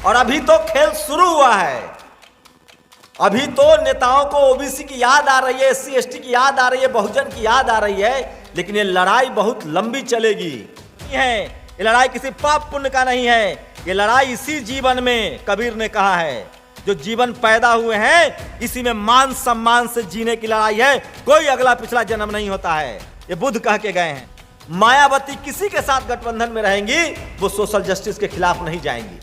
और अभी तो खेल शुरू हुआ है। अभी तो नेताओं को ओबीसी की याद आ रही है, एससी एसटी की याद आ रही है, बहुजन की याद आ रही है, लेकिन ये लड़ाई बहुत लंबी चलेगी। ये लड़ाई किसी पाप पुण्य का नहीं है, ये लड़ाई इसी जीवन में, कबीर ने कहा है, जो जीवन पैदा हुए हैं इसी में मान सम्मान से जीने की लड़ाई है। कोई अगला पिछला जन्म नहीं होता है, ये बुद्ध कह के गए हैं। मायावती किसी के साथ गठबंधन में रहेंगी, वो सोशल जस्टिस के खिलाफ नहीं जाएंगी।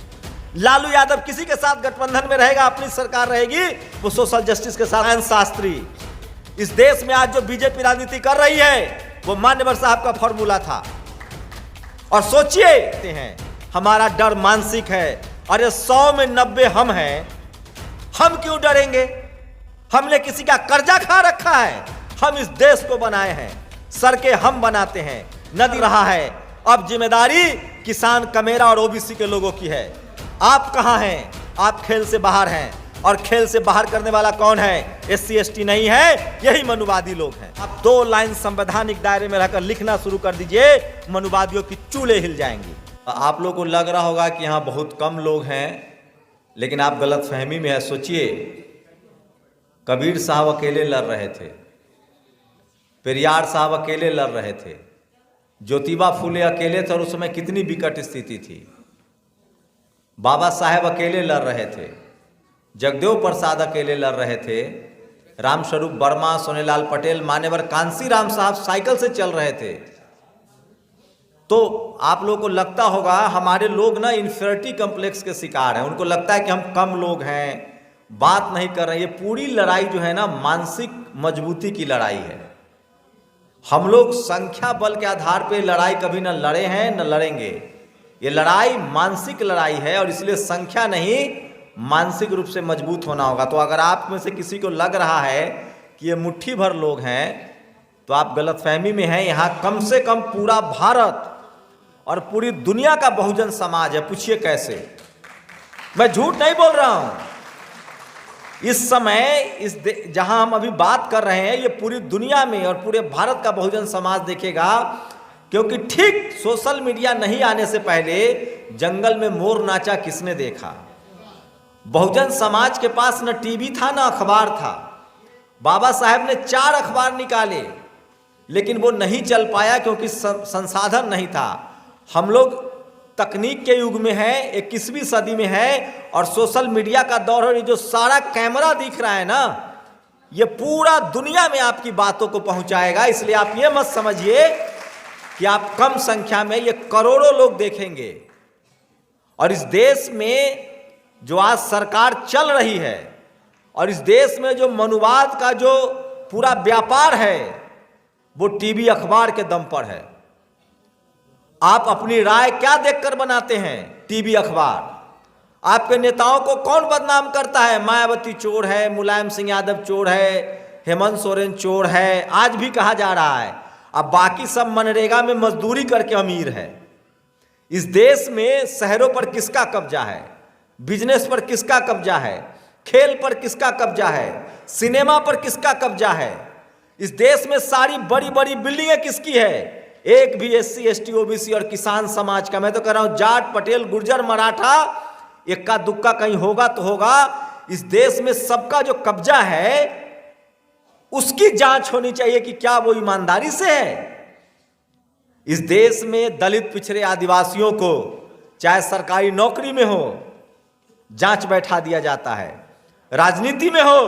लालू यादव किसी के साथ गठबंधन में रहेगा, अपनी सरकार रहेगी, वो सोशल जस्टिस के साथ। नारायण शास्त्री, इस देश में आज जो बीजेपी राजनीति कर रही है वो मान्यवर साहब का फॉर्मूला था। और सोचिए, हमारा डर मानसिक है। अरे 100 में 90 हम हैं, हम क्यों डरेंगे? हमने किसी का कर्जा खा रखा है? हम इस देश को बनाए हैं, सड़कें हम बनाते हैं, नदी रहा है। अब जिम्मेदारी किसान, कमेरा और ओबीसी के लोगों की है। आप कहां हैं? आप खेल से बाहर हैं, और खेल से बाहर करने वाला कौन है? एससी एसटी नहीं है, यही मनुवादी लोग हैं। आप 2 लाइन संवैधानिक दायरे में रहकर लिखना शुरू कर दीजिए, मनुवादियों की चूल्हे हिल जाएंगी। आप लोगों को लग रहा होगा कि यहाँ बहुत कम लोग हैं, लेकिन आप गलत फहमी में है। सोचिए, कबीर साहब अकेले लड़ रहे थे, पेरियार साहब अकेले लड़ रहे थे, ज्योतिबा फुले अकेले थे, और उस समय कितनी विकट स्थिति थी। बाबा साहेब अकेले लड़ रहे थे, जगदेव प्रसाद अकेले लड़ रहे थे, रामस्वरूप वर्मा, सोनेलाल पटेल, मान्यवर कांसी राम साहब साइकिल से चल रहे थे। तो आप लोगों को लगता होगा हमारे लोग ना इन्फीरियरिटी कॉम्प्लेक्स के शिकार हैं, उनको लगता है कि हम कम लोग हैं, बात नहीं कर रहे हैं। ये पूरी लड़ाई जो है ना, मानसिक मजबूती की लड़ाई है। हम लोग संख्या बल के आधार पे लड़ाई कभी न लड़े हैं न लड़ेंगे। ये लड़ाई मानसिक लड़ाई है, और इसलिए संख्या नहीं, मानसिक रूप से मजबूत होना होगा। तो अगर आप में से किसी को लग रहा है कि ये मुट्ठी भर लोग हैं, तो आप गलतफहमी में हैं। यहाँ कम से कम पूरा भारत और पूरी दुनिया का बहुजन समाज है। पूछिए कैसे? मैं झूठ नहीं बोल रहा हूं। इस समय जहां हम अभी बात कर रहे हैं, ये पूरी दुनिया में और पूरे भारत का बहुजन समाज देखेगा, क्योंकि ठीक सोशल मीडिया नहीं आने से पहले जंगल में मोर नाचा किसने देखा? बहुजन समाज के पास न टीवी था न अखबार था। बाबा साहेब ने 4 अखबार निकाले, लेकिन वो नहीं चल पाया क्योंकि संसाधन नहीं था। हम लोग तकनीक के युग में हैं, 21वीं सदी में हैं, और सोशल मीडिया का दौर है। जो सारा कैमरा दिख रहा है ना, ये पूरा दुनिया में आपकी बातों को पहुंचाएगा। इसलिए आप ये मत समझिए कि आप कम संख्या में, ये करोड़ों लोग देखेंगे। और इस देश में जो आज सरकार चल रही है, और इस देश में जो मनुवाद का जो पूरा व्यापार है, वो टीवी अखबार के दम पर है। आप अपनी राय क्या देखकर बनाते हैं? टीवी अखबार। आपके नेताओं को कौन बदनाम करता है? मायावती चोर है, मुलायम सिंह यादव चोर है, हेमंत सोरेन चोर है, आज भी कहा जा रहा है। अब बाकी सब मनरेगा में मजदूरी करके अमीर है। इस देश में शहरों पर किसका कब्जा है? बिजनेस पर किसका कब्जा है? खेल पर किसका कब्जा है? सिनेमा पर किसका कब्जा है? इस देश में सारी बड़ी बड़ी बिल्डिंगें किसकी है? एक भी एससी एसटी ओबीसी और किसान समाज का। मैं तो कह रहा हूं, जाट पटेल गुर्जर मराठा इक्का दुक्का कहीं होगा तो होगा। इस देश में सबका जो कब्जा है उसकी जांच होनी चाहिए कि क्या वो ईमानदारी से है। इस देश में दलित पिछड़े आदिवासियों को चाहे सरकारी नौकरी में हो जांच बैठा दिया जाता है, राजनीति में हो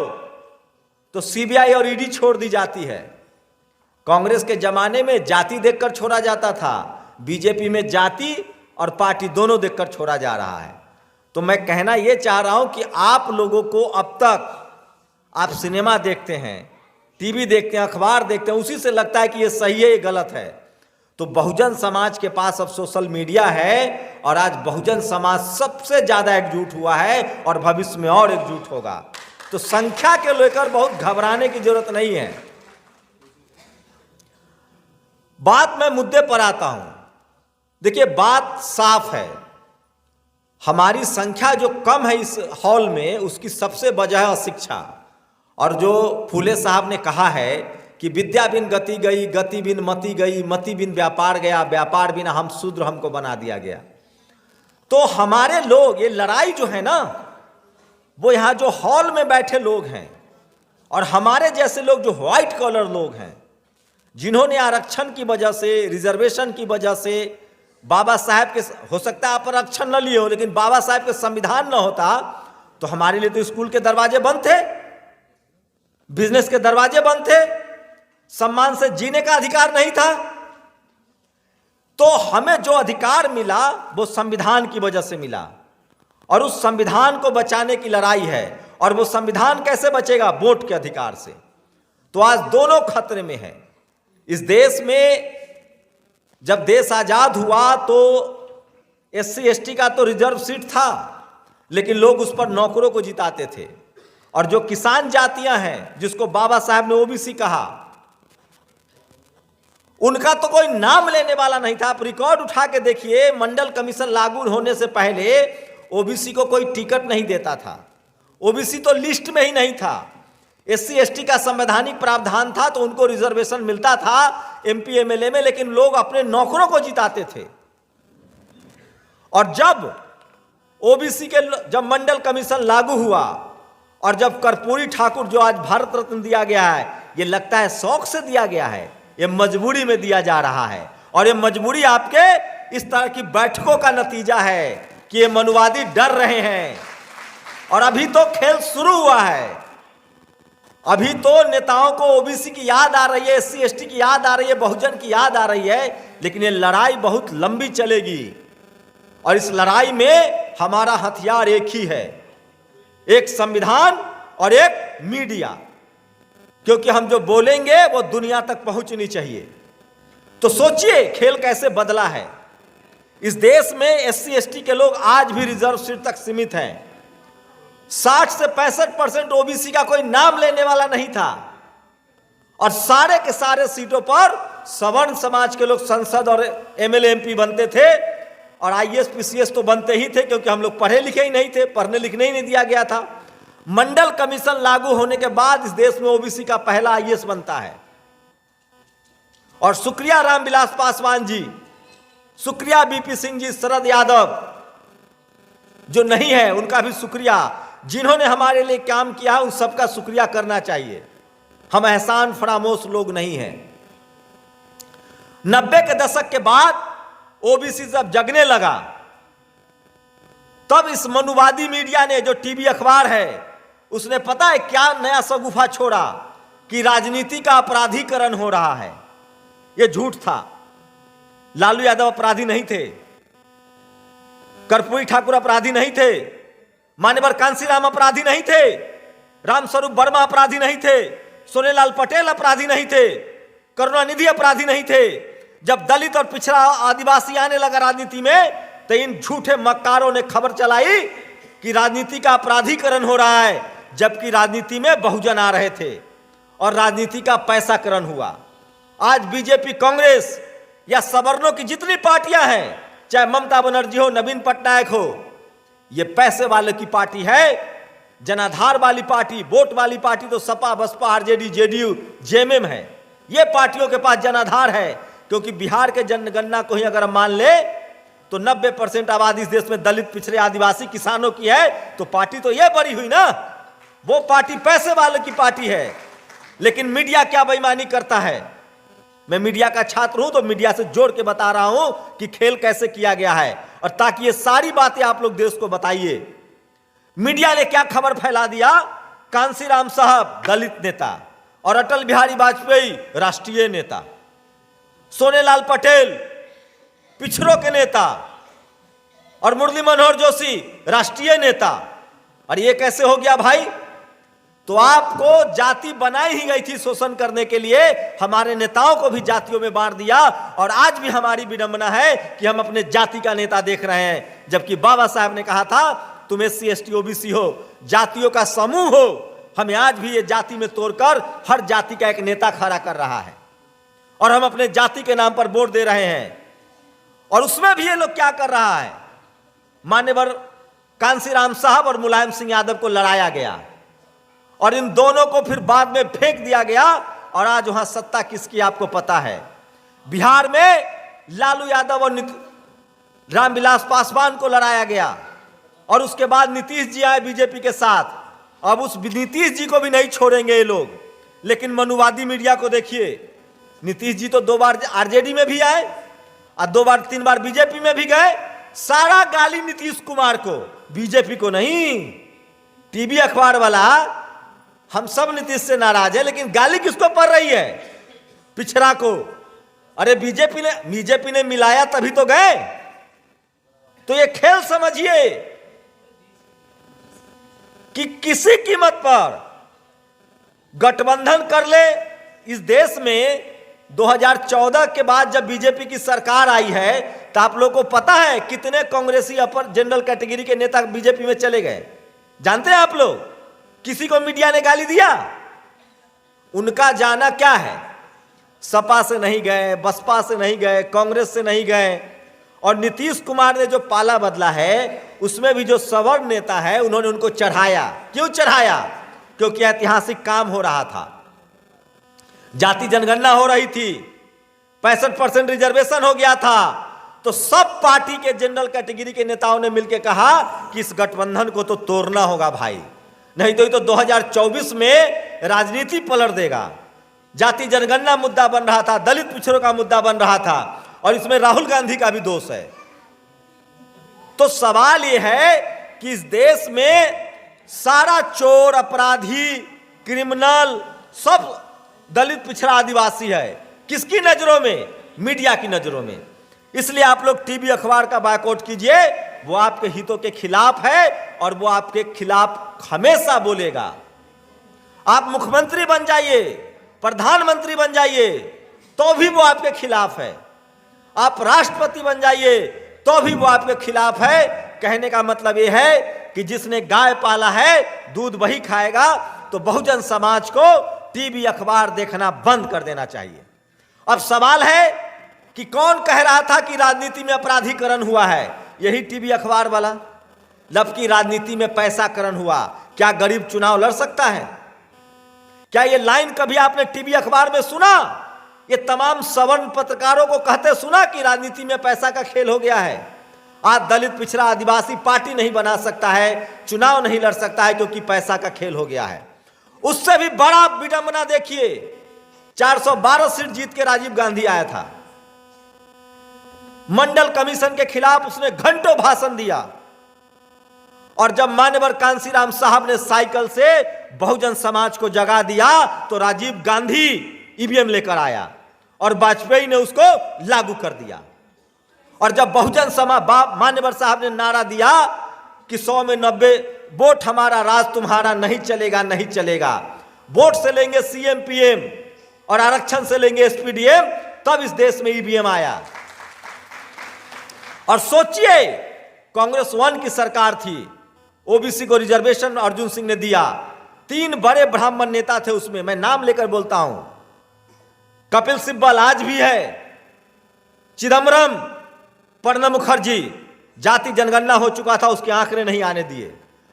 तो सीबीआई और ईडी छोड़ दी जाती है। कांग्रेस के जमाने में जाति देखकर छोड़ा जाता था, बीजेपी में जाति और पार्टी दोनों देखकर छोड़ा जा रहा है। तो मैं कहना यह चाह रहा हूं कि आप लोगों को, अब तक आप सिनेमा देखते हैं, टीवी देखते हैं, अखबार देखते हैं, उसी से लगता है कि ये सही है ये गलत है। तो बहुजन समाज के पास अब सोशल मीडिया है, और आज बहुजन समाज सबसे ज्यादा एकजुट हुआ है और भविष्य में और एकजुट होगा। तो संख्या के लेकर बहुत घबराने की जरूरत नहीं है। बात मैं मुद्दे पर आता हूं। देखिए, बात साफ है, हमारी संख्या जो कम है इस हॉल में, उसकी सबसे वजह है अशिक्षा। और जो फूले साहब ने कहा है कि विद्या बिन गति गई, गति बिन मति गई, मति बिन व्यापार गया, व्यापार बिन हम शूद्र हमको बना दिया गया। तो हमारे लोग, ये लड़ाई जो है ना, वो यहां जो हॉल में बैठे लोग हैं और हमारे जैसे लोग जो व्हाइट कॉलर लोग हैं, जिन्होंने आरक्षण की वजह से, रिजर्वेशन की वजह से, बाबा साहब के, हो सकता है आप आरक्षण न लिए हो, लेकिन बाबा साहब के संविधान न होता तो हमारे लिए तो स्कूल के दरवाजे बंद थे, बिजनेस के दरवाजे बंद थे, सम्मान से जीने का अधिकार नहीं था। तो हमें जो अधिकार मिला वो संविधान की वजह से मिला, और उस संविधान को बचाने की लड़ाई है। और वो संविधान कैसे बचेगा? वोट के अधिकार से। तो आज दोनों खतरे में हैं। इस देश में जब देश आजाद हुआ तो एससी एसटी का तो रिजर्व सीट था, लेकिन लोग उस पर नौकरों को जिताते थे। और जो किसान जातियां हैं, जिसको बाबा साहब ने ओबीसी कहा, उनका तो कोई नाम लेने वाला नहीं था। आप रिकॉर्ड उठा के देखिए, मंडल कमीशन लागू होने से पहले ओबीसी को कोई टिकट नहीं देता था, ओबीसी तो लिस्ट में ही नहीं था। एससी एसटी का संवैधानिक प्रावधान था तो उनको रिजर्वेशन मिलता था एमपी एमएलए में, लेकिन लोग अपने नौकरों को जिताते थे। और जब ओबीसी के, जब मंडल कमीशन लागू हुआ और जब कर्पूरी ठाकुर जो आज भारत रत्न दिया गया है, ये लगता है शौक से दिया गया है, ये मजबूरी में दिया जा रहा है। और ये मजबूरी आपके इस तरह की बैठकों का नतीजा है कि ये मनुवादी डर रहे हैं। और अभी तो खेल शुरू हुआ है, अभी तो नेताओं को ओबीसी की याद आ रही है, एससी एसटी की याद आ रही है, बहुजन की याद आ रही है, लेकिन ये लड़ाई बहुत लंबी चलेगी। और इस लड़ाई में हमारा हथियार एक ही है, एक संविधान और एक मीडिया, क्योंकि हम जो बोलेंगे वो दुनिया तक पहुंचनी चाहिए। तो सोचिए खेल कैसे बदला है। इस देश में एससी एसटी के लोग आज भी रिजर्व सीट तक सीमित हैं। 60 से 65% ओबीसी का कोई नाम लेने वाला नहीं था, और सारे के सारे सीटों पर सवर्ण समाज के लोग संसद और एमएलए एमपी बनते थे। और आईएएस पीसीएस तो बनते ही थे, क्योंकि हम लोग पढ़े लिखे ही नहीं थे, पढ़ने लिखने ही नहीं दिया गया था। मंडल कमीशन लागू होने के बाद इस देश में ओबीसी का पहला आईएएस बनता है। और शुक्रिया रामविलास पासवान जी, शुक्रिया बीपी सिंह जी, शरद यादव जो नहीं है उनका भी शुक्रिया, जिन्होंने हमारे लिए काम किया उन सबका शुक्रिया करना चाहिए। हम एहसान फरामोश लोग नहीं हैं। 90 के दशक के बाद ओबीसी जब जगने लगा, तब इस मनुवादी मीडिया ने, जो टीवी अखबार है, उसने पता है क्या नया शगुफा छोड़ा कि राजनीति का अपराधीकरण हो रहा है। यह झूठ था। लालू यादव अपराधी नहीं थे, कर्पूरी ठाकुर अपराधी नहीं थे, मान्यवर कांसीराम अपराधी नहीं थे, रामस्वरूप वर्मा अपराधी नहीं थे, सोनेलाल पटेल अपराधी नहीं थे, करुणानिधि अपराधी नहीं थे। जब दलित और पिछड़ा आदिवासी आने लगा राजनीति में, तो इन झूठे मक्कारों ने खबर चलाई कि राजनीति का अपराधीकरण हो रहा है, जबकि राजनीति में बहुजन आ रहे थे और राजनीति का पैसाकरण हुआ। आज बीजेपी, कांग्रेस या सवर्णों की जितनी पार्टियां हैं, चाहे ममता बनर्जी हो, नवीन पटनायक हो, ये पैसे वाले की पार्टी है, जनाधार वाली पार्टी, वोट वाली पार्टी तो Sapa, Baspa, RJD, JDU, JMM है। ये पार्टियों के पास जनाधार है, क्योंकि बिहार के जनगणना को ही अगर हम मान ले तो 90% आबादी इस देश में दलित, पिछड़े, आदिवासी, किसानों की है। तो पार्टी तो ये बड़ी हुई ना, वो पार्टी पैसे वाले की पार्टी है। लेकिन मीडिया क्या बेईमानी करता है। मैं मीडिया का छात्र हूं तो मीडिया से जोड़ के बता रहा हूं कि खेल कैसे किया गया है, और ताकि ये सारी बातें आप लोग देश को बताइए। मीडिया ने क्या खबर फैला दिया, कांसीराम साहब दलित नेता और अटल बिहारी वाजपेयी राष्ट्रीय नेता, सोनेलाल पटेल पिछड़ों के नेता और मुरली मनोहर जोशी राष्ट्रीय नेता। और ये कैसे हो गया भाई? तो आपको जाति बनाई ही गई थी शोषण करने के लिए, हमारे नेताओं को भी जातियों में बांट दिया। और आज भी हमारी विडंबना है कि हम अपने जाति का नेता देख रहे हैं, जबकि बाबा साहब ने कहा था तुम एससी एसटी ओबीसी हो, जातियों का समूह हो। हमें आज भी ये जाति में तोड़कर हर जाति का एक नेता खड़ा कर रहा है, और हम अपने जाति के नाम पर वोट दे रहे हैं। और उसमें भी ये लोग क्या कर रहा है, मान्यवर कांसीराम साहब और मुलायम सिंह यादव को लड़ाया गया, और इन दोनों को फिर बाद में फेंक दिया गया। और आज वहां सत्ता किसकी आपको पता है। बिहार में लालू यादव और रामविलास पासवान को लड़ाया गया और उसके बाद नीतीश जी आए बीजेपी के साथ। अब उस नीतीश जी को भी नहीं छोड़ेंगे ये लोग। लेकिन मनुवादी मीडिया को देखिए, नीतीश जी तो 2 बार आरजेडी में भी आए और 2 बार 3 बार बीजेपी में भी गए। सारा गाली नीतीश कुमार को, बीजेपी को नहीं। टीवी अखबार वाला, हम सब नीतीश से नाराज है, लेकिन गाली किसको पड़ रही है? पिछड़ा को। अरे बीजेपी ने मिलाया तभी तो गए। तो ये खेल समझिए कि किसी कीमत पर गठबंधन कर ले। इस देश में 2014 के बाद जब बीजेपी की सरकार आई है तो आप लोगों को पता है कितने कांग्रेसी अपर जनरल कैटेगरी के नेता बीजेपी में चले गए? जानते हैं आप लोग? किसी को मीडिया ने गाली दिया? उनका जाना क्या है? सपा से नहीं गए, बसपा से नहीं गए, कांग्रेस से नहीं गए। और नीतीश कुमार ने जो पाला बदला है उसमें भी जो सवर्ण नेता है उन्होंने उनको चढ़ाया। क्यों चढ़ाया? क्योंकि ऐतिहासिक काम हो रहा था, जाति जनगणना हो रही थी, 65% रिजर्वेशन हो गया था। तो सब पार्टी के जनरल कैटेगरी के नेताओं ने मिलकर कहा कि इस गठबंधन को तो तोड़ना होगा भाई, नहीं तो 2024 में राजनीति पलट देगा। जाति जनगणना मुद्दा बन रहा था, दलित पिछड़ों का मुद्दा बन रहा था, और इसमें राहुल गांधी का भी दोष है। तो सवाल यह है कि इस देश में सारा चोर, अपराधी, क्रिमिनल सब दलित, पिछड़ा, आदिवासी है। किसकी नजरों में? मीडिया की नजरों में। इसलिए आप लोग टीवी अखबार का बायकॉट कीजिए, वो आपके हितों के खिलाफ है और वो आपके खिलाफ हमेशा बोलेगा। आप मुख्यमंत्री बन जाइए, प्रधानमंत्री बन जाइए, तो भी वो आपके खिलाफ है। आप राष्ट्रपति बन जाइए तो भी वो आपके खिलाफ है। कहने का मतलब ये है कि जिसने गाय पाला है दूध वही खाएगा। तो बहुजन समाज को टीवी अखबार देखना बंद कर देना चाहिए। अब सवाल है कि कौन कह रहा था कि राजनीति में अपराधीकरण हुआ है? यही टीवी अखबार वाला। जबकि राजनीति में पैसाकरण हुआ। क्या गरीब चुनाव लड़ सकता है? क्या ये लाइन कभी आपने टीवी अखबार में सुना? ये तमाम सवर्ण पत्रकारों को कहते सुना कि राजनीति में पैसा का खेल हो गया है? आज दलित, पिछड़ा, आदिवासी पार्टी नहीं बना सकता है, चुनाव नहीं लड़ सकता है क्योंकि पैसा का खेल हो गया है। उससे भी बड़ा विडंबना देखिए, 412 सीट जीत के राजीव गांधी आया था। मंडल कमीशन के खिलाफ उसने घंटों भाषण दिया, और जब मान्यवर कांसीराम साहब ने साइकिल से बहुजन समाज को जगा दिया तो राजीव गांधी ईवीएम लेकर आया और वाजपेयी ने उसको लागू कर दिया। और जब बहुजन समाज मान्यवर साहब ने नारा दिया कि 100 में 90 वोट हमारा, राज तुम्हारा नहीं चलेगा, नहीं चलेगा, वोट से लेंगे सीएम पीएम और आरक्षण से लेंगे एसपीडीएम, तब इस देश में ईवीएम आया। और सोचिए, कांग्रेस 1 की सरकार थी, ओबीसी को रिजर्वेशन अर्जुन सिंह ने दिया। 3 बड़े ब्राह्मण नेता थे उसमें, मैं नाम लेकर बोलता हूं। कपिल सिब्बल आज भी है, चिदम्बरम, प्रणब मुखर्जी। जाति जनगणना हो चुका था, उसके आंकड़े नहीं आने दिए।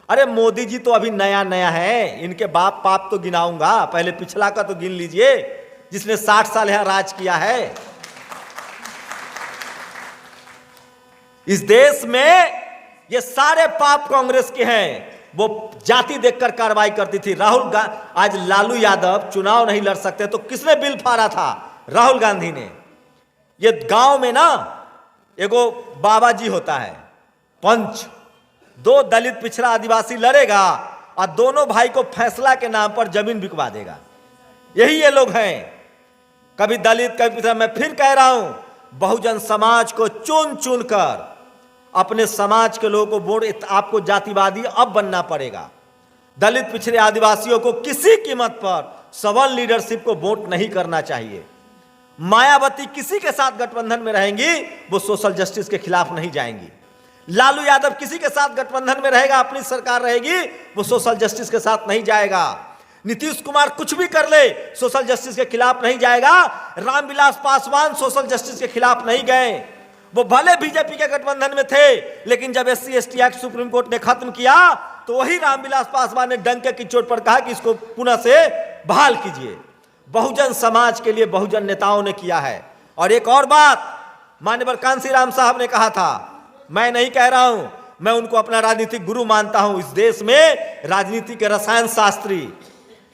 अरे मोदी जी तो अभी नया नया है, इनके बाप पाप तो गिनाऊंगा, पहले पिछला का तो गिन लीजिए, जिसने 60 साल यहां राज किया है। इस देश में ये सारे पाप कांग्रेस के हैं। वो जाति देखकर कार्रवाई करती थी। आज लालू यादव चुनाव नहीं लड़ सकते तो किसने बिल फाड़ा था? राहुल गांधी ने। ये गांव में ना एगो बाबा जी होता है, पंच, 2 दलित, पिछड़ा, आदिवासी लड़ेगा और दोनों भाई को फैसला के नाम पर जमीन बिकवा देगा। यही ये लोग हैं, कभी दलित कभी पिछड़ा। मैं फिर कह रहा हूं, बहुजन समाज को चुन चुन कर अपने समाज के लोगों को वोट, आपको जातिवादी अब बनना पड़ेगा। दलित, पिछड़े, आदिवासियों को किसी कीमत पर सवर्ण लीडरशिप को वोट नहीं करना चाहिए। मायावती किसी के साथ गठबंधन में रहेंगी, वो सोशल जस्टिस के खिलाफ नहीं जाएंगी। लालू यादव किसी के साथ गठबंधन में रहेगा, अपनी सरकार रहेगी, वो सोशल जस्टिस के साथ नहीं जाएगा। नीतीश कुमार कुछ भी कर ले, सोशल जस्टिस के खिलाफ नहीं जाएगा। रामविलास पासवान सोशल जस्टिस के खिलाफ नहीं गए। वो भले बीजेपी के गठबंधन में थे, लेकिन जब SC/ST एक्ट सुप्रीम कोर्ट ने खत्म किया तो वही रामविलास पासवान ने डंके की चोट पर कहा कि इसको पुनः से बहाल कीजिए। बहुजन समाज के लिए बहुजन नेताओं ने किया है। और एक और बात माननीय कांसीराम साहब ने कहा था, मैं नहीं कह रहा हूं, मैं उनको अपना राजनीतिक गुरु मानता हूं। इस देश में राजनीति के रसायन शास्त्री,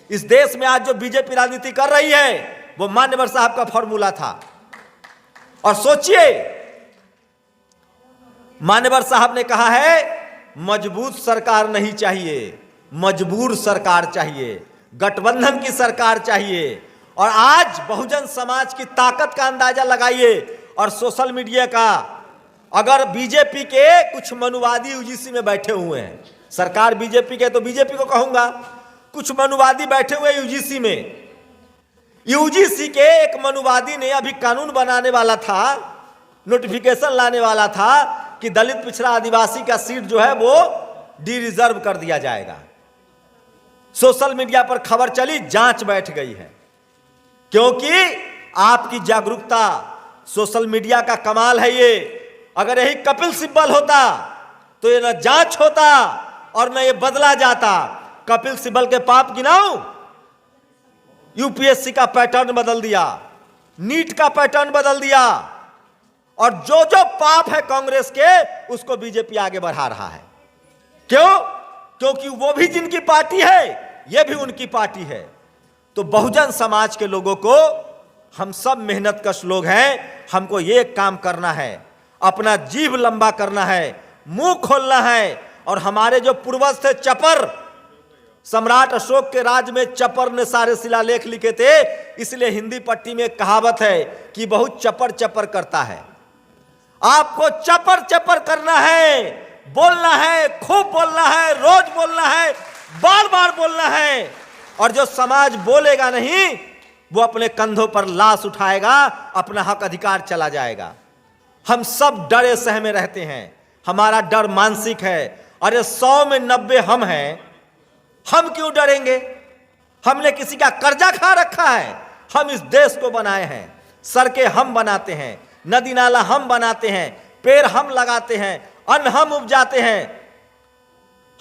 इस देश में आज जो बीजेपी राजनीति कर रही है वो मान्यवर साहब का फॉर्मूला था। और सोचिए, मान्यवर साहब ने कहा है मजबूत सरकार नहीं चाहिए, मजबूर सरकार चाहिए, गठबंधन की सरकार चाहिए। और आज बहुजन समाज की ताकत का अंदाजा लगाइए और सोशल मीडिया का। अगर बीजेपी के कुछ मनुवादी यूजीसी में बैठे हुए हैं, सरकार बीजेपी के तो बीजेपी को कहूंगा, कुछ मनुवादी बैठे हुए यूजीसी में। यूजीसी के एक मनुवादी ने अभी कानून बनाने वाला था, नोटिफिकेशन लाने वाला था कि दलित पिछड़ा आदिवासी का सीट जो है वो डी रिजर्व कर दिया जाएगा। सोशल मीडिया पर खबर चली, जांच बैठ गई है, क्योंकि आपकी जागरूकता, सोशल मीडिया का कमाल है ये। अगर यही कपिल सिब्बल होता तो ये न जांच होता और न ये बदला जाता। कपिल सिब्बल के पाप गिनाऊं, यूपीएससी का पैटर्न बदल दिया, नीट का पैटर्न बदल दिया, और जो जो पाप है कांग्रेस के उसको बीजेपी आगे बढ़ा रहा है। क्यों? क्योंकि वो भी जिनकी पार्टी है, ये भी उनकी पार्टी है। तो बहुजन समाज के लोगों को, हम सब मेहनतकश लोग हैं, हमको ये काम करना है, अपना जीभ लंबा करना है, मुंह खोलना है। और हमारे जो पूर्वज थे चपर, सम्राट अशोक के राज में चपर ने सारे शिलालेख लिखे थे, इसलिए हिंदी पट्टी में एक कहावत है कि बहुत चपर चपर करता है। आपको चपर चपर करना है, बोलना है, खूब बोलना है, रोज बोलना है, बार बार बोलना है। और जो समाज बोलेगा नहीं, वो अपने कंधों पर लाश उठाएगा, अपना हक अधिकार चला जाएगा। हम सब डरे सहमे रहते हैं, हमारा डर मानसिक है। अरे 100 में 90 हम हैं, हम क्यों डरेंगे? हमने किसी का कर्जा खा रखा है? हम इस देश को बनाए हैं, सड़कें हम बनाते हैं, नदी नाला हम बनाते हैं, पेड़ हम लगाते हैं, अन्न हम उपजाते हैं,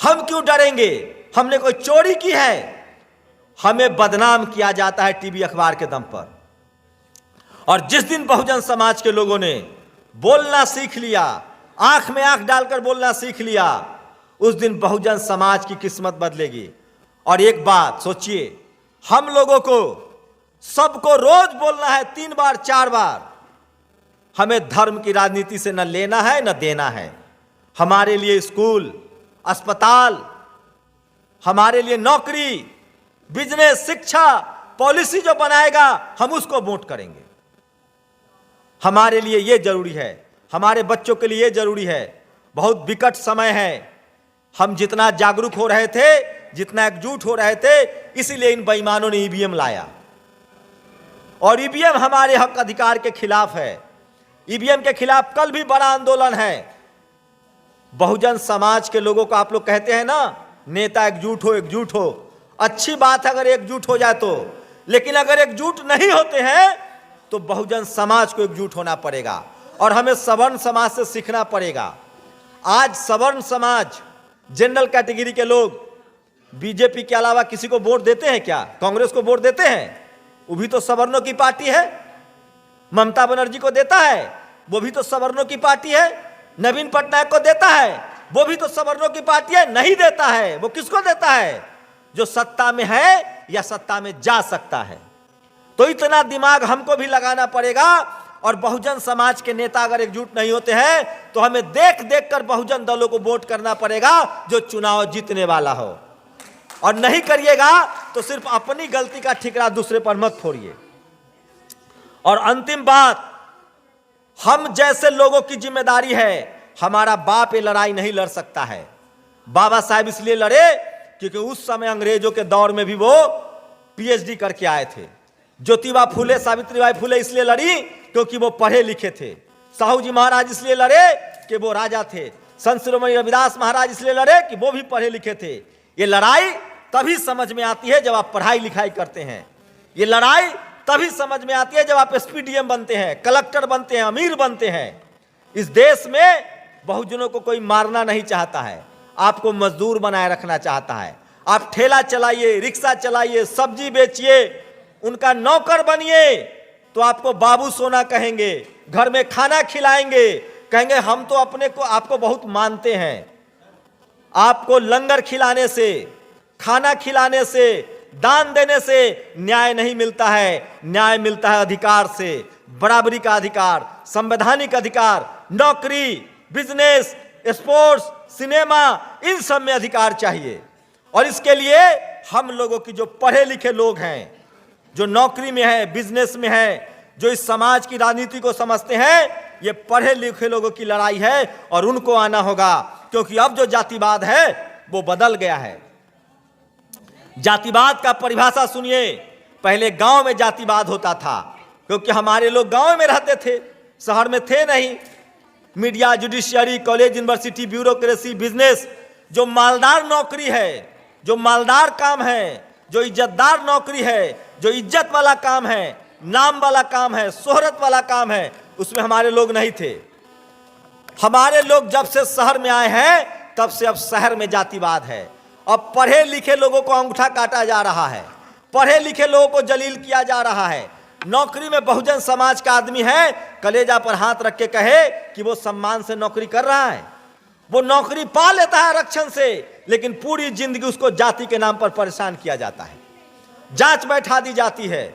हम क्यों डरेंगे? हमने कोई चोरी की है? हमें बदनाम किया जाता है टीवी अखबार के दम पर। और जिस दिन बहुजन समाज के लोगों ने बोलना सीख लिया, आंख में आंख डालकर बोलना सीख लिया, उस दिन बहुजन समाज की किस्मत बदलेगी। और एक बात सोचिए, हम लोगों को सबको रोज बोलना है 3 बार 4 बार। हमें धर्म की राजनीति से न लेना है न देना है। हमारे लिए स्कूल, अस्पताल, हमारे लिए नौकरी, बिजनेस, शिक्षा, पॉलिसी जो बनाएगा हम उसको वोट करेंगे। हमारे लिए यह जरूरी है, हमारे बच्चों के लिए यह जरूरी है। बहुत विकट समय है, हम जितना जागरूक हो रहे थे, जितना एकजुट हो रहे थे, इसीलिए इन बेईमानों ने ईवीएम लाया। और ईवीएम हमारे हक अधिकार के खिलाफ है। ईवीएम के खिलाफ कल भी बड़ा आंदोलन है। बहुजन समाज के लोगों को आप लोग कहते हैं ना, नेता एकजुट हो, एकजुट हो। अच्छी बात है अगर एकजुट हो जाए तो, लेकिन अगर एकजुट नहीं होते हैं तो बहुजन समाज को एकजुट होना पड़ेगा। और हमें सवर्ण समाज से सीखना पड़ेगा। आज सवर्ण समाज, जनरल कैटेगरी के लोग बीजेपी के अलावा किसी को वोट देते हैं क्या? कांग्रेस को वोट देते हैं? वो भी तो सवर्णों की पार्टी है। ममता बनर्जी को देता है, वो भी तो सवर्णों की पार्टी है। नवीन पटनायक को देता है, वो भी तो सवर्णों की पार्टी है। नहीं देता है, वो किसको देता है? जो सत्ता में है या सत्ता में जा सकता है। तो इतना दिमाग हमको भी लगाना पड़ेगा। और बहुजन समाज के नेता अगर एकजुट नहीं होते हैं तो हमें देख देख कर बहुजन दलों को वोट करना पड़ेगा जो चुनाव जीतने वाला हो। और नहीं करिएगा तो सिर्फ अपनी गलती का ठिकरा दूसरे पर मत फोड़िए। और अंतिम बात, हम जैसे लोगों की जिम्मेदारी है। हमारा बाप ये लड़ाई नहीं लड़ सकता है। बाबा साहब इसलिए लड़े क्योंकि उस समय अंग्रेजों के दौर में भी वो पीएचडी करके आए थे। ज्योतिबा फुले, सावित्रीबाई फुले इसलिए लड़ी क्योंकि वो पढ़े लिखे थे। साहू जी महाराज इसलिए लड़े कि वो राजा थे। संत शिरोमणि रविदास महाराज इसलिए लड़े कि वो भी पढ़े लिखे थे। ये लड़ाई तभी समझ में आती है जब आप पढ़ाई लिखाई करते हैं। ये लड़ाई तभी समझ में आती है जब आप एसपीडीएम बनते हैं, कलेक्टर बनते हैं, अमीर बनते हैं। इस देश में बहुजनों को कोई मारना नहीं चाहता है, आपको मजदूर बनाए रखना चाहता है। आप ठेला चलाइए, रिक्शा चलाइए, सब्जी बेचिए, उनका नौकर बनिए तो आपको बाबू सोना कहेंगे, घर में खाना खिलाएंगे, कहेंगे हम तो अपने को आपको बहुत मानते हैं, आपको लंगर खिलाने से, खाना खिलाने से, दान देने से न्याय नहीं मिलता है। न्याय मिलता है अधिकार से, बराबरी का अधिकार, संवैधानिक अधिकार, नौकरी, बिजनेस, स्पोर्ट्स, सिनेमा, इन सब में अधिकार चाहिए। और इसके लिए हम लोगों की जो पढ़े लिखे लोग हैं, जो नौकरी में हैं, बिजनेस में हैं, जो इस समाज की राजनीति को समझते हैं, ये पढ़े लिखे लोगों की लड़ाई है और उनको आना होगा, क्योंकि अब जो जातिवाद है वो बदल गया है। जातिवाद का परिभाषा सुनिए। पहले गांव में जातिवाद होता था, क्योंकि हमारे लोग गांव में रहते थे, शहर में थे नहीं। Media, judiciary, college, university, bureaucracy, business, जो मालदार नौकरी है, जो मालदार काम है, जो इज्जतदार नौकरी है, जो इज्जत वाला काम है, नाम वाला काम है, शोहरत वाला काम है, उसमें हमारे लोग नहीं थे। हमारे लोग जब से शहर में आए हैं तब से अब शहर में जातिवाद है। अब पढ़े लिखे लोगों को अंगूठा काटा जा रहा है, पढ़े लिखे लोगों को जलील किया जा रहा है। नौकरी में बहुजन समाज का आदमी है, कलेजा पर हाथ रख के कहे कि वो सम्मान से नौकरी कर रहा है, वो नौकरी पा लेता है आरक्षण से, लेकिन पूरी जिंदगी उसको जाति के नाम पर परेशान किया जाता है, जांच बैठा दी जाती है।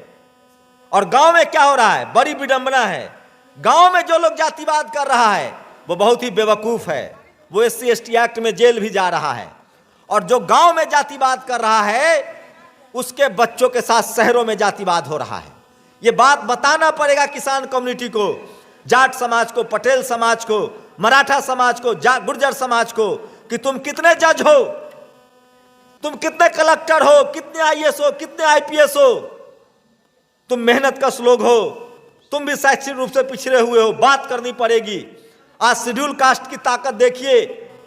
और गांव में क्या हो रहा है, बड़ी विडंबना है। गांव में जो लोग जातिवाद कर रहा है वो बहुत ही बेवकूफ है, वो SC ST एक्ट में जेल भी जा रहा है। और जो गांव में जातिवाद कर रहा है उसके बच्चों के साथ शहरों में जातिवाद हो रहा है। ये बात बताना पड़ेगा किसान कम्युनिटी को, जाट समाज को, पटेल समाज को, मराठा समाज को, गुर्जर समाज को, कि तुम कितने जज हो, तुम कितने कलेक्टर हो, कितने IAS हो, कितने IPS हो, तुम मेहनत कश लोग हो, तुम भी शैक्षिक रूप से पिछड़े हुए हो, बात करनी पड़ेगी। आज शेड्यूल कास्ट की ताकत देखिए,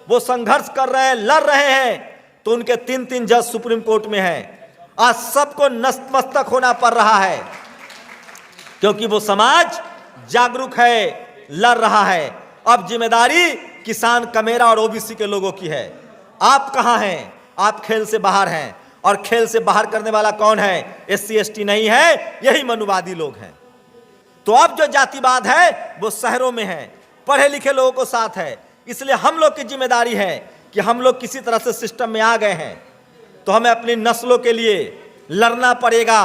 वो संघर्ष कर रहे हैं, लड़ रहे हैं, तो उनके 3-3 जज सुप्रीम कोर्ट में हैं। आज सबको नतमस्तक होना पड़ रहा है, क्योंकि वो समाज जागरूक है, लड़ रहा है। अब जिम्मेदारी किसान, कमेरा और OBC के लोगों की है। आप कहाँ हैं? आप खेल से बाहर हैं, और खेल से बाहर करने वाला कौन है? SC ST नहीं है, यही मनुवादी लोग हैं। तो अब जो जातिवाद है वो शहरों में है, पढ़े लिखे लोगों को साथ है। इसलिए हम लोग की जिम्मेदारी है कि हम लोग किसी तरह से सिस्टम में आ गए हैं, तो हमें अपनी नस्लों के लिए लड़ना पड़ेगा।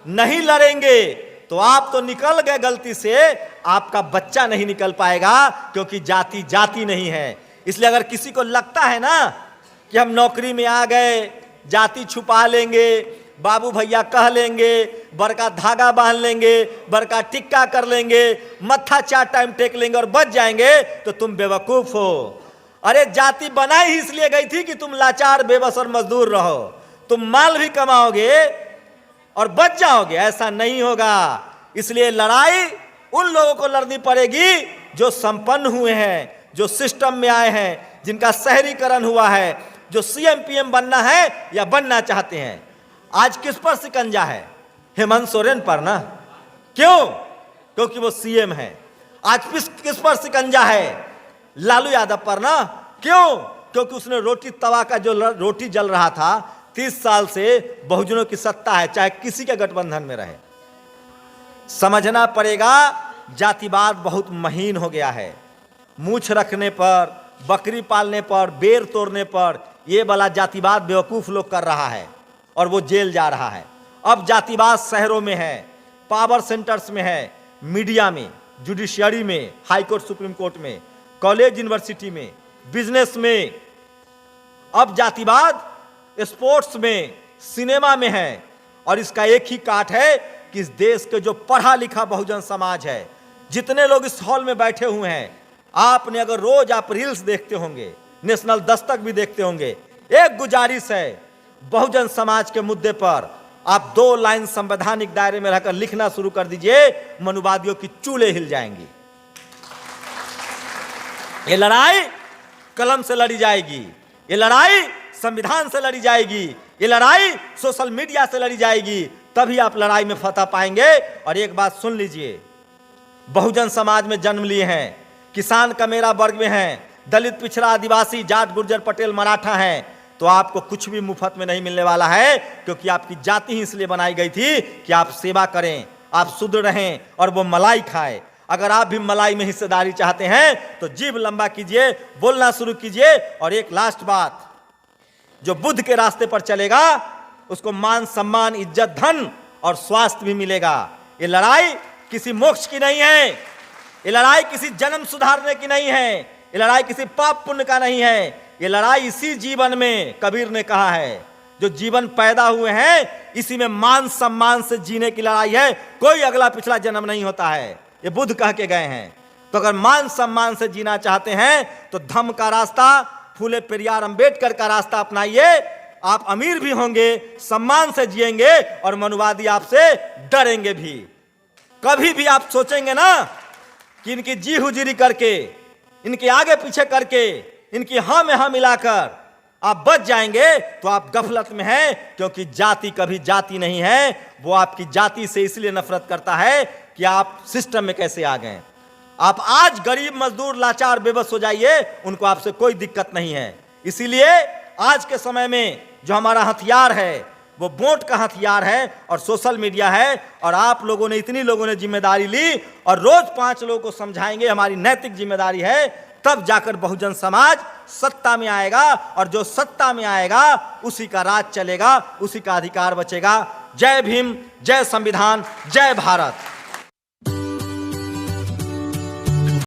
नहीं लड़ेंगे तो आप तो निकल गए गलती से, आपका बच्चा नहीं निकल पाएगा, क्योंकि जाति जाति नहीं है। इसलिए अगर किसी को लगता है ना कि हम नौकरी में आ गए, जाति छुपा लेंगे, बाबू भैया कह लेंगे, बड़का धागा बांध लेंगे, बड़का टिक्का कर लेंगे, मत्था 4 टाइम टेक लेंगे और बच जाएंगे, तो तुम बेवकूफ हो। अरे जाति बनाई ही इसलिए गई थी कि तुम लाचार, बेबस और मजदूर रहो, तुम माल भी कमाओगे और बच जाओगे। ऐसा नहीं होगा। इसलिए लड़ाई उन लोगों को लड़नी पड़ेगी जो संपन्न हुए हैं, जो सिस्टम में आए हैं, जिनका शहरीकरण हुआ है, जो CM PM बनना है या बनना चाहते हैं। आज किस पर शिकंजा है? हेमंत सोरेन पर ना। क्यों? क्योंकि वो CM है। आज किस पर शिकंजा है? लालू यादव पर ना। क्यों? क्योंकि उसने रोटी तवा का जो रोटी जल रहा था 30 साल से, बहुजनों की सत्ता है, चाहे किसी के गठबंधन में रहे। समझना पड़ेगा, जातिवाद बहुत महीन हो गया है। मूछ रखने पर, बकरी पालने पर, बेर तोड़ने पर ये वाला जातिवाद बेवकूफ लोग कर रहा है और वो जेल जा रहा है। अब जातिवाद शहरों में है, पावर सेंटर्स में है, मीडिया में, जुडिशियरी में, हाई कोर्ट, सुप्रीम कोर्ट में, कॉलेज, यूनिवर्सिटी में, बिजनेस में। अब जातिवाद स्पोर्ट्स में, सिनेमा में है। और इसका एक ही काट है कि इस देश के जो पढ़ा लिखा बहुजन समाज है, जितने लोग इस हॉल में बैठे हुए हैं, आपने अगर रोज आप रील्स देखते होंगे, नेशनल दस्तक भी देखते होंगे, एक गुजारिश है, बहुजन समाज के मुद्दे पर आप 2 लाइन संवैधानिक दायरे में रहकर लिखना शुरू कर दीजिए, मनुवादियों की चूल्हे हिल जाएंगी। ये लड़ाई कलम से लड़ी जाएगी, ये लड़ाई संविधान से लड़ी जाएगी, ये लड़ाई सोशल मीडिया से लड़ी जाएगी, तभी आप लड़ाई में फतह पाएंगे। और एक बात सुन लीजिए, बहुजन समाज में जन्म लिए हैं, किसान कमेरा वर्ग में हैं, दलित, पिछड़ा, आदिवासी, जाट, गुर्जर, पटेल, मराठा हैं, तो आपको कुछ भी मुफ्त में नहीं मिलने वाला है। क्योंकि आपकी जाति ही इसलिए बनाई गई थी कि आप सेवा करें, आप शुद्ध रहें और वो मलाई खाए। अगर आप भी मलाई में हिस्सेदारी चाहते हैं तो जीभ लंबा कीजिए, बोलना शुरू कीजिए। और एक लास्ट बात, जो बुद्ध के रास्ते पर चलेगा उसको मान सम्मान, इज्जत, धन और स्वास्थ्य भी मिलेगा। ये लड़ाई किसी मोक्ष की नहीं है, ये लड़ाई किसी जन्म सुधारने की नहीं है, ये लड़ाई किसी पाप पुण्य का नहीं है। ये लड़ाई इसी जीवन में, कबीर ने कहा है, जो जीवन पैदा हुए हैं इसी में मान सम्मान से जीने की लड़ाई है। कोई अगला पिछला जन्म नहीं होता है, ये बुद्ध कह के गए हैं। तो अगर मान सम्मान से जीना चाहते हैं तो धम्म का रास्ता, फूले पेरियार अंबेडकर का रास्ता अपनाइए। आप अमीर भी होंगे, सम्मान से जिएंगे और मनुवादी आपसे डरेंगे भी। कभी भी आप सोचेंगे ना कि इनकी जी हुजूरी करके, इनके आगे पीछे करके, इनकी हाँ में हाँ मिलाकर आप बच जाएंगे तो आप गफलत में हैं, क्योंकि जाति कभी जाति नहीं है। वो आपकी जाति से इसलिए नफरत करता है कि आप सिस्टम में कैसे आ गए। आप आज गरीब मजदूर लाचार बेबस हो जाइए, उनको आपसे कोई दिक्कत नहीं है। इसीलिए आज के समय में जो हमारा हथियार है वो वोट का हथियार है और सोशल मीडिया है। और आप लोगों ने, इतनी लोगों ने जिम्मेदारी ली और रोज 5 लोगों को समझाएंगे हमारी नैतिक जिम्मेदारी है, तब जाकर बहुजन समाज सत्ता में आएगा। और जो सत्ता में आएगा उसी का राज चलेगा, उसी का अधिकार बचेगा। जय भीम, जय संविधान, जय भारत।